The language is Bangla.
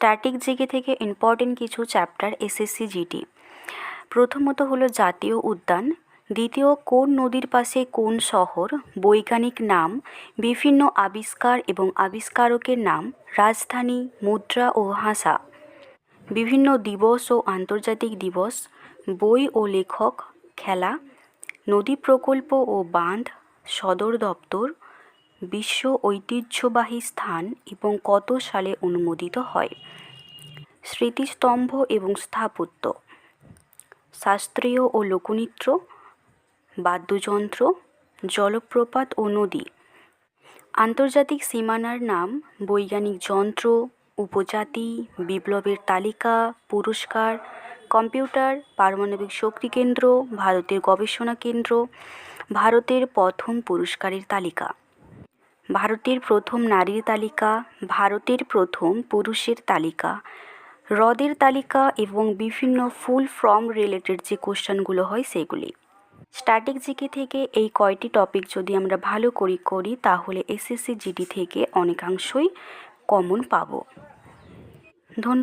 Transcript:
স্ট্যাটিক জিকে থেকে ইম্পর্টেন্ট কিছু চ্যাপ্টার এসএসসি জিডি। প্রথমত হলো জাতীয় উদ্যান, দ্বিতীয় কোন নদীর পাশে কোন শহর, বৈজ্ঞানিক নাম, বিভিন্ন আবিষ্কার এবং আবিষ্কারকের নাম, রাজধানী, মুদ্রা ও ভাষা, বিভিন্ন দিবস ও আন্তর্জাতিক দিবস, বই ও লেখক, খেলা, নদী প্রকল্প ও বাঁধ, সদর দপ্তর, বিশ্ব ঐতিহ্যবাহী স্থান এবং কত সালে অনুমোদিত হয়, স্মৃতিস্তম্ভ এবং স্থাপত্য, শাস্ত্রীয় ও লোকনৃত্য, বাদ্যযন্ত্র, জলপ্রপাত ও নদী, আন্তর্জাতিক সীমানার নাম, বৈজ্ঞানিক যন্ত্র, উপজাতি, বিপ্লবের তালিকা, পুরস্কার, কম্পিউটার, পারমাণবিক শক্তি কেন্দ্র, ভারতের গবেষণা কেন্দ্র, ভারতের প্রথম পুরস্কারের তালিকা, ভারতের প্রথম নারীর তালিকা, ভারতের প্রথম পুরুষের তালিকা, হ্রদের তালিকা এবং বিভিন্ন ফুল ফর্ম রিলেটেড যে কোশ্চেনগুলো হয় সেগুলি। স্ট্যাটিক জিকে থেকে এই কয়টি টপিক যদি আমরা ভালো করি তাহলে এসএসসি জিডি থেকে অনেকাংশই কমন পাবো। ধন্যবাদ।